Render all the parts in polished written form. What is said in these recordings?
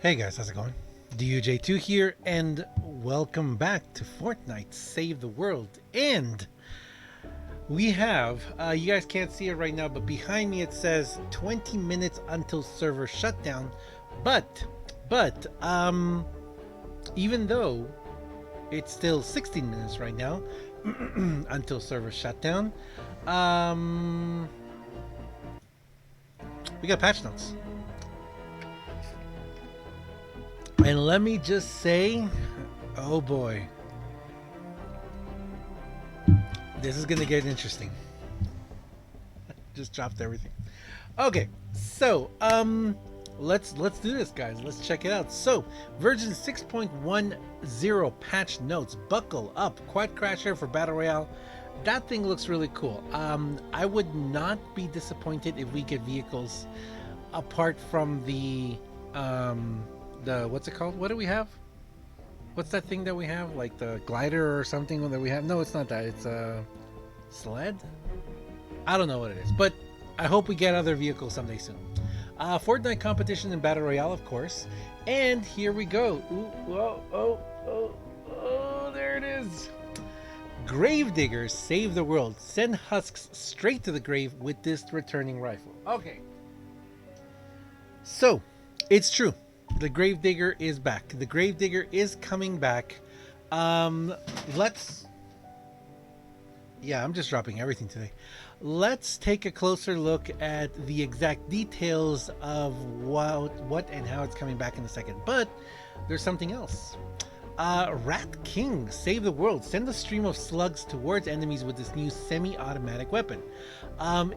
Hey guys, how's it going? DUJ2 here, and welcome back to Fortnite Save the World. And we have, you guys can't see it right now, but behind me it says 20 minutes until server shutdown. But, even though it's still 16 minutes right now until server shutdown, we got patch notes. And let me just say, oh boy, this is gonna get interesting. Just dropped everything. Okay, so let's do this, guys. Let's check it out. So version 6.10 patch notes. Buckle up, Quad Crasher for Battle Royale. That thing looks really cool. I would not be disappointed if we get vehicles apart from the what's it called? What do we have? What's that thing that we have? Like the glider or something that we have? No, it's not that. It's a sled? I don't know what it is, but I hope we get other vehicles someday soon. Fortnite competition in Battle Royale, of course. And here we go. Ooh, oh, there it is. Gravediggers save the world. Send husks straight to the grave with this returning rifle. Okay. So, it's true. The Gravedigger is back. The Gravedigger is coming back. I'm just dropping everything today. Let's take a closer look at the exact details of what and how it's coming back in a second. But there's something else. Rat King, save the world. Send a stream of slugs towards enemies with this new semi-automatic weapon.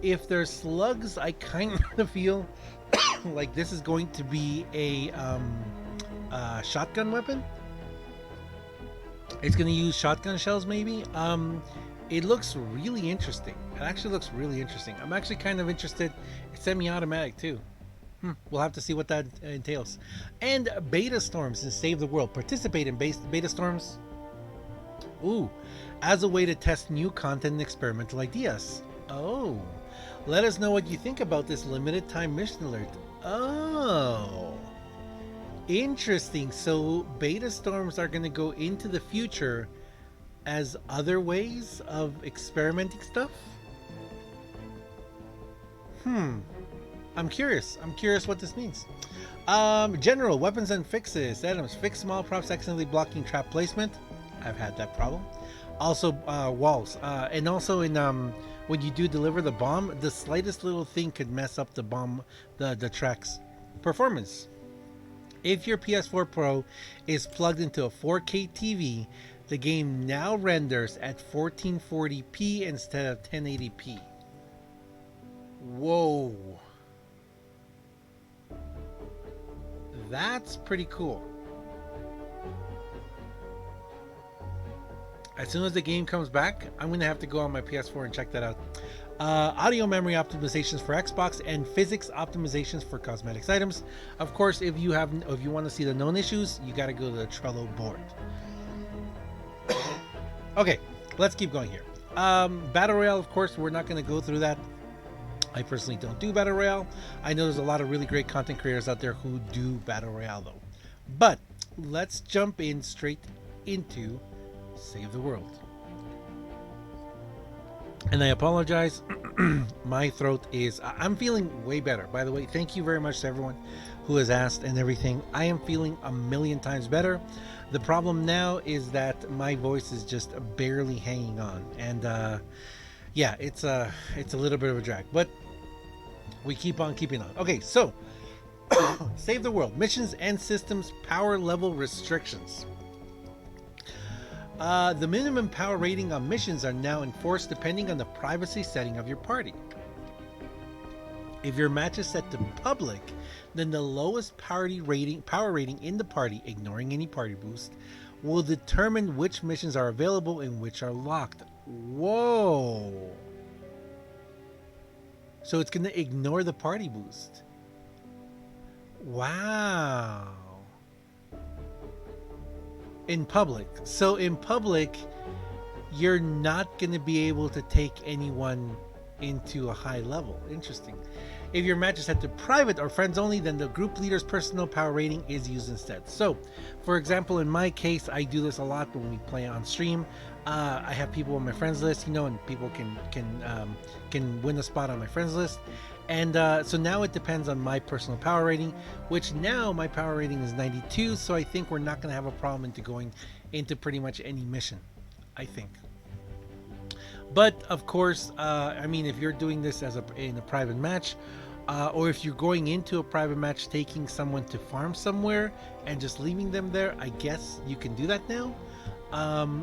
If there's slugs, I kind of feel like this is going to be a shotgun weapon. It's going to use shotgun shells, maybe. It looks really interesting. It actually looks really interesting. I'm actually kind of interested. It's semi-automatic too. We'll have to see what that entails. And beta storms in Save the World. Participate in beta storms. Ooh, as a way to test new content and experimental ideas. Oh, let us know what you think about this limited time mission alert. Oh, interesting. So beta storms are going to go into the future as other ways of experimenting stuff. I'm curious what this means. General weapons and fixes. Adams, fix small props accidentally blocking trap placement. I've had that problem. Also walls, and also in when you do deliver the bomb, the slightest little thing could mess up the bomb, the tracks. Performance. If your PS4 Pro is plugged into a 4K TV, the game now renders at 1440p instead of 1080p. Whoa. That's pretty cool. As soon as the game comes back, I'm going to have to go on my PS4 and check that out. Audio memory optimizations for Xbox and physics optimizations for cosmetics items. Of course, if you want to see the known issues, you got to go to the Trello board. Okay, let's keep going here. Battle Royale, of course, we're not going to go through that. I personally don't do Battle Royale. I know there's a lot of really great content creators out there who do Battle Royale though. But let's jump in straight into Save the World. And I apologize, my throat is, I'm feeling way better. By the way, thank you very much to everyone who has asked and everything. I am feeling a million times better. The problem now is that my voice is just barely hanging on. And yeah, it's a little bit of a drag, but we keep on keeping on. Okay, so Save the World, missions and systems power level restrictions. The minimum power rating on missions are now enforced depending on the privacy setting of your party. If your match is set to public, then the lowest power rating in the party, ignoring any party boost, will determine which missions are available and which are locked. Whoa. So it's going to ignore the party boost. Wow. In public. So in public, you're not going to be able to take anyone into a high level. Interesting. If your match is set to private or friends only, then the group leader's personal power rating is used instead. So, for example, in my case, I do this a lot when we play on stream. I have people on my friends list, you know, and people can win a spot on my friends list. And so now it depends on my personal power rating, which now my power rating is 92. So I think we're not going to have a problem into going into pretty much any mission, I think. But of course, I mean, if you're doing this in a private match, or if you're going into a private match taking someone to farm somewhere and just leaving them there, I guess you can do that now.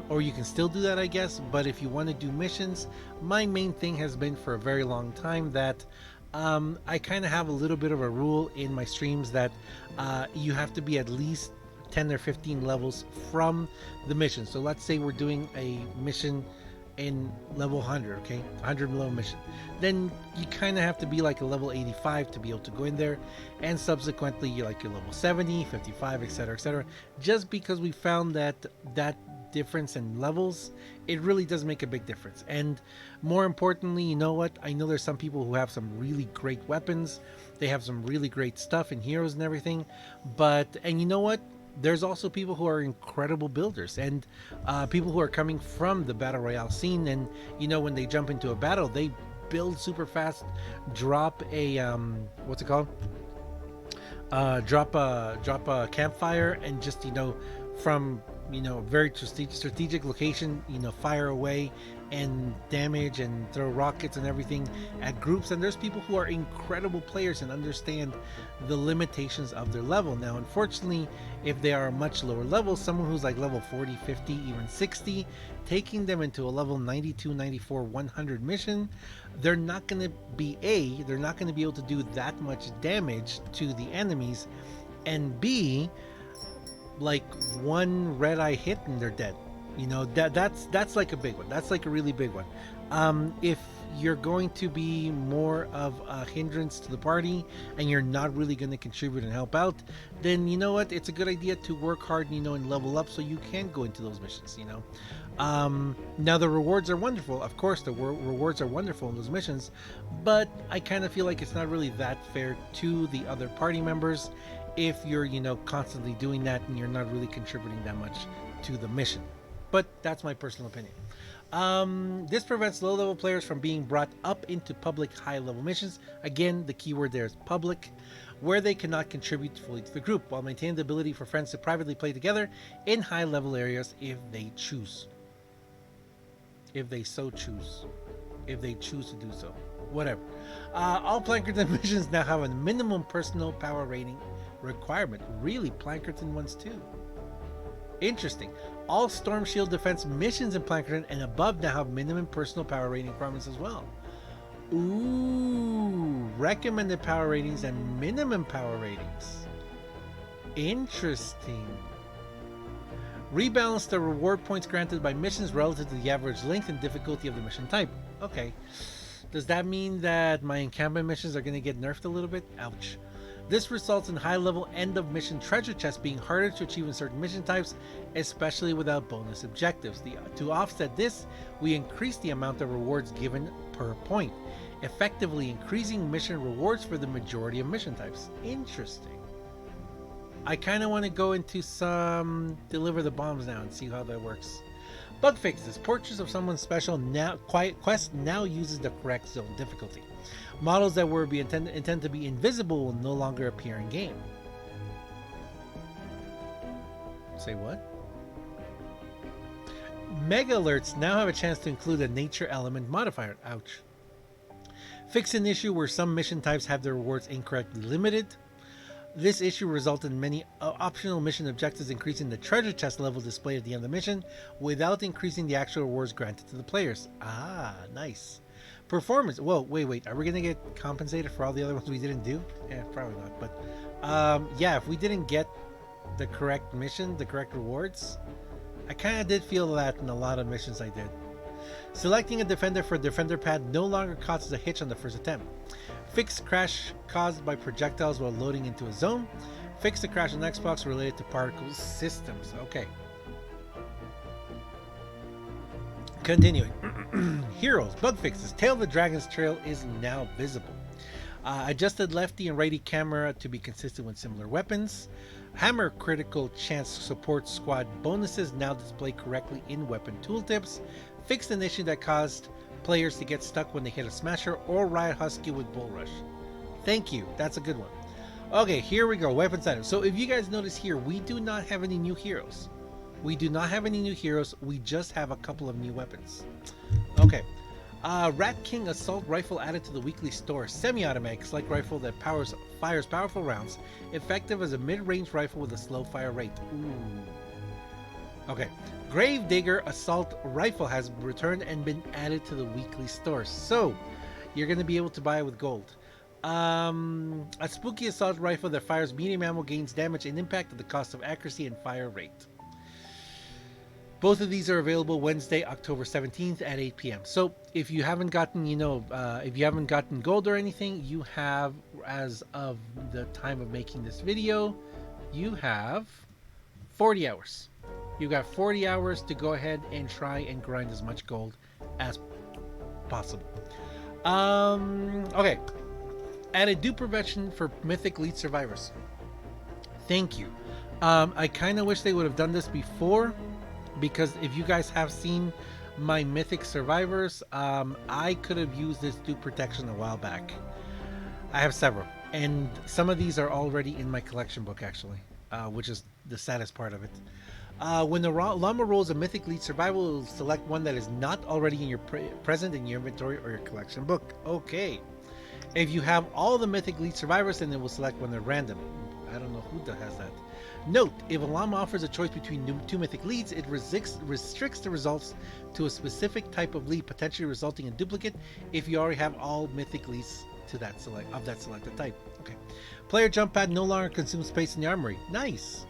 Or you can still do that, I guess. But if you want to do missions, my main thing has been for a very long time that I kind of have a little bit of a rule in my streams that you have to be at least 10 or 15 levels from the mission. So let's say we're doing a mission in level 100, okay, 100 level mission, then you kind of have to be like a level 85 to be able to go in there, and subsequently you're like your level 70, 55, etc., just because we found that difference in levels, it really does make a big difference. And more importantly, you know what, I know there's some people who have some really great weapons, they have some really great stuff and heroes and everything, and you know what, there's also people who are incredible builders, and people who are coming from the battle royale scene, and you know, when they jump into a battle, they build super fast, drop a what's it called, drop a campfire, and just, you know, from, you know, very strategic location, you know, fire away and damage and throw rockets and everything at groups. And there's people who are incredible players and understand the limitations of their level. Now, unfortunately, if they are a much lower level, someone who's like level 40, 50, even 60, taking them into a level 92, 94, 100 mission, they're not going to be they're not going to be able to do that much damage to the enemies, and B, like one red eye hit and they're dead. You know, that's like a big one. That's like a really big one. If you're going to be more of a hindrance to the party and you're not really going to contribute and help out, then you know what, it's a good idea to work hard, you know, and level up so you can go into those missions, you know. Now the rewards are wonderful, of course the rewards are wonderful in those missions, but I kind of feel like it's not really that fair to the other party members if you're, you know, constantly doing that and you're not really contributing that much to the mission. But that's my personal opinion. This prevents low-level players from being brought up into public high-level missions. Again, the keyword there is public, where they cannot contribute fully to the group, while maintaining the ability for friends to privately play together in high-level areas if they choose. If they so choose. If they choose to do so. Whatever. All Plankerton missions now have a minimum personal power rating requirement. Really? Plankerton ones too? Interesting. All Storm Shield defense missions in Plankerton and above now have minimum personal power rating requirements as well. Ooh, recommended power ratings and minimum power ratings. Interesting. Rebalance the reward points granted by missions relative to the average length and difficulty of the mission type. Okay. Does that mean that my encampment missions are going to get nerfed a little bit? Ouch. This results in high-level end-of-mission treasure chests being harder to achieve in certain mission types, especially without bonus objectives. To offset this, we increase the amount of rewards given per point, effectively increasing mission rewards for the majority of mission types. Interesting. I kind of want to go into some Deliver the Bombs now and see how that works. Bug fixes. Portraits of someone special quest now uses the correct zone difficulty. Models that were intended to be invisible will no longer appear in game. Say what? Mega alerts now have a chance to include a nature element modifier. Ouch. Fix an issue where some mission types have their rewards incorrectly limited. This issue resulted in many optional mission objectives increasing the treasure chest level displayed at the end of the mission without increasing the actual rewards granted to the players. Ah, nice. Performance. Whoa, wait. Are we going to get compensated for all the other ones we didn't do? Yeah, probably not. But yeah, if we didn't get the correct mission, the correct rewards, I kind of did feel that in a lot of missions I did. Selecting a defender for a defender pad no longer causes a hitch on the first attempt. Fix crash caused by projectiles while loading into a zone. Fix the crash on Xbox related to particle systems. Okay. Continuing. Heroes, bug fixes. Tail of the Dragon's Trail is now visible. Adjusted lefty and righty camera to be consistent with similar weapons. Hammer critical chance support squad bonuses now display correctly in weapon tooltips. Fixed an issue that caused players to get stuck when they hit a smasher or Riot Husky with Bull Rush. Thank you, that's a good one. Okay, here we go, weapons items. So if you guys notice here, we do not have any new heroes. We just have a couple of new weapons. Okay. Rat King Assault Rifle added to the weekly store. Semi-automatic select rifle that fires powerful rounds. Effective as a mid-range rifle with a slow fire rate. Ooh. Okay. Gravedigger Assault Rifle has returned and been added to the weekly store. So, you're going to be able to buy it with gold. A Spooky Assault Rifle that fires medium ammo gains damage and impact at the cost of accuracy and fire rate. Both of these are available Wednesday, October 17th at 8 p.m. So if you haven't gotten, if you haven't gotten gold or anything, you have, as of the time of making this video, you have 40 hours. You got 40 hours to go ahead and try and grind as much gold as possible. Okay. Added dupe prevention for Mythic Lead Survivors. Thank you. I kind of wish they would have done this before, because if you guys have seen my Mythic Survivors, I could have used this dupe protection a while back. I have several, and some of these are already in my collection book actually, which is the saddest part of it. When the llama rolls a Mythic Lead Survival, it will select one that is not already in your present in your inventory or your collection book. Okay. If you have all the Mythic Lead Survivors, then it will select one at random. I don't know who has that. Note, if a llama offers a choice between two mythic leads, it restricts the results to a specific type of lead, potentially resulting in duplicate if you already have all mythic leads to that selected type. Okay. Player jump pad no longer consumes space in the armory. Nice.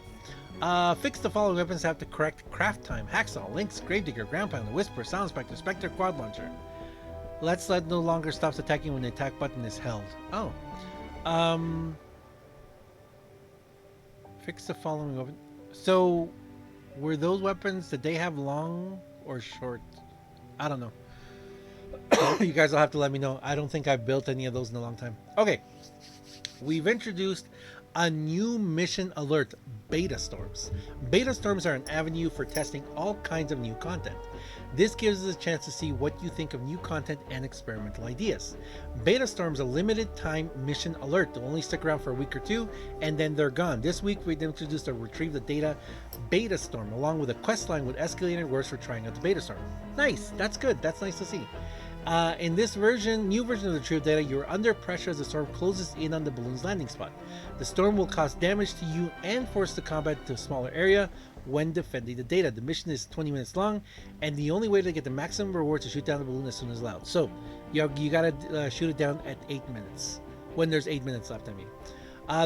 Fix the following weapons have the correct craft time. Hacksaw, Lynx, Gravedigger, Ground Pounder, Whisper, Sound Spectre, Spectre, Quad Launcher. Let's Sled no longer stops attacking when the attack button is held. Oh. Fix the following weapon. So, were those weapons, did they have long or short? I don't know. You guys will have to let me know. I don't think I've built any of those in a long time. Okay. We've introduced a new mission alert, Beta Storms. Beta Storms are an avenue for testing all kinds of new content. This gives us a chance to see what you think of new content and experimental ideas. Beta Storms, a limited time mission alert. They'll only stick around for a week or two, and then they're gone. This week we introduced a Retrieve the Data Beta Storm, along with a quest line with escalating rewards for trying out the Beta Storm. Nice, that's good, that's nice to see. In this new version of the Retrieve Data, you're under pressure as the storm closes in on the balloon's landing spot. The storm will cause damage to you and force the combat to a smaller area when defending the data. The mission is 20 minutes long, and the only way to get the maximum reward is to shoot down the balloon as soon as allowed. So, you gotta shoot it down at 8 minutes. When there's 8 minutes left, I mean.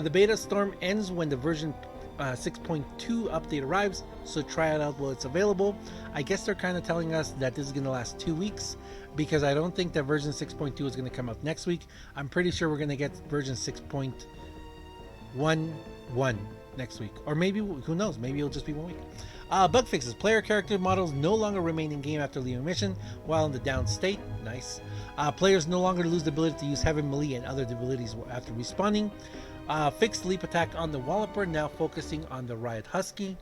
The beta storm ends when the version 6.2 update arrives, so try it out while it's available. I guess they're kind of telling us that this is going to last 2 weeks, because I don't think that version 6.2 is going to come out next week. I'm pretty sure we're going to get version 6.11 next week, or maybe, who knows, maybe it'll just be 1 week. Bug fixes. Player character models no longer remain in game after leaving mission while in the down state. Nice. Players no longer lose the ability to use heavy melee and other abilities after respawning. Fixed leap attack on the Walloper, now focusing on the Riot Husky.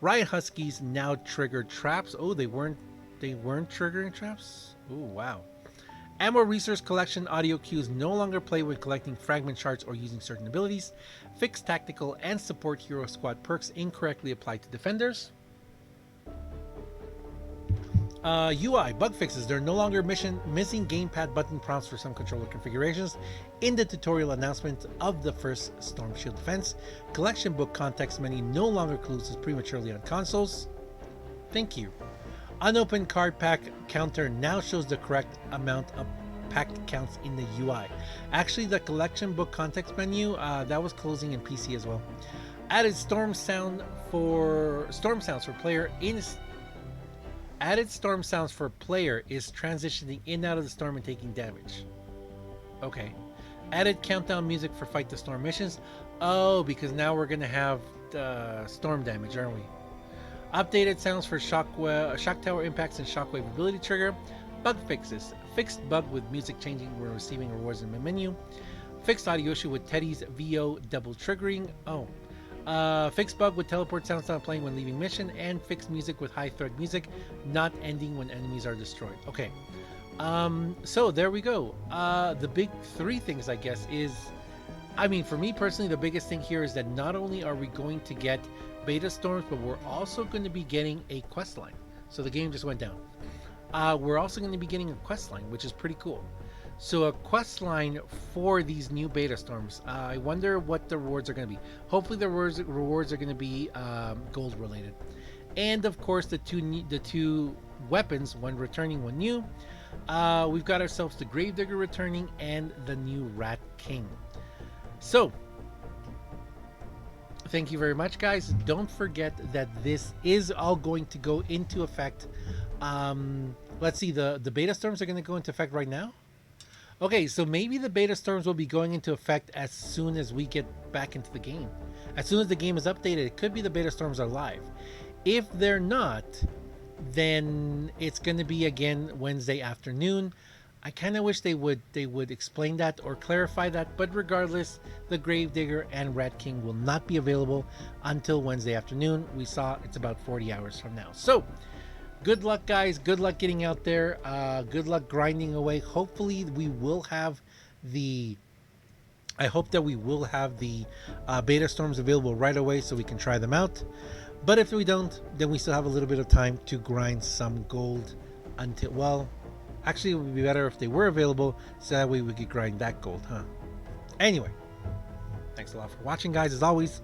Riot Huskies now trigger traps. Oh, they weren't triggering traps? Oh, wow. Ammo resource collection audio cues no longer play when collecting fragment shards or using certain abilities. Fixed tactical and support hero squad perks incorrectly applied to defenders. UI bug fixes. There are no longer missing gamepad button prompts for some controller configurations in the tutorial announcement of the first Storm Shield defense. Collection book context menu no longer closes prematurely on consoles. Thank you. Unopened card pack counter now shows the correct amount of packed counts in the UI. Actually, the collection book context menu that was closing in PC as well. Added storm sounds for player is transitioning in and out of the storm and taking damage. Okay. Added countdown music for fight the storm missions. Oh, because now we're gonna have storm damage, aren't we? Updated sounds for shock tower impacts and shockwave ability trigger. Bug fixes. Fixed bug with music changing when receiving rewards in the menu. Fixed audio issue with Teddy's VO double triggering. Fixed bug with teleport sounds not playing when leaving mission. And fixed music with high threat music not ending when enemies are destroyed. Okay. So there we go. The big three things, I guess, is... I mean, for me personally, the biggest thing here is that not only are we going to get beta storms, but we're also going to be getting a quest line. So the game just went down. We're also going to be getting a quest line, which is pretty cool. So a quest line for these new beta storms. I wonder what the rewards are going to be. Hopefully the rewards are going to be gold related. And of course the two weapons, one returning, one new. We've got ourselves the Gravedigger returning and the new Rat King. So, thank you very much, guys. Don't forget that this is all going to go into effect. Let's see, the beta storms are going to go into effect right now. Okay, so maybe the beta storms will be going into effect as soon as we get back into the game. As soon as the game is updated, it could be the beta storms are live. If they're not, then it's going to be again Wednesday afternoon. I kind of wish they would explain that or clarify that, but regardless, the Gravedigger and Rat King will not be available until Wednesday afternoon. We saw it's about 40 hours from now. So, good luck, guys. Good luck getting out there. Good luck grinding away. Hopefully, we will have the... I hope that we will have the beta storms available right away so we can try them out. But if we don't, then we still have a little bit of time to grind some gold until... Well... Actually, it would be better if they were available, so that way we could grind that gold, huh? Anyway, thanks a lot for watching, guys. As always,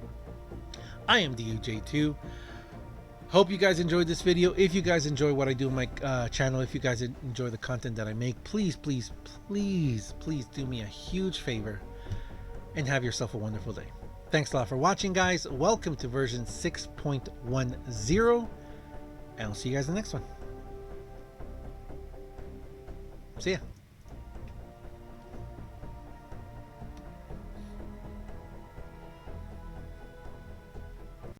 I am DUJ2. Hope you guys enjoyed this video. If you guys enjoy what I do on my channel, if you guys enjoy the content that I make, please, please, please, please do me a huge favor and have yourself a wonderful day. Thanks a lot for watching, guys. Welcome to version 6.10, and I'll see you guys in the next one. See ya.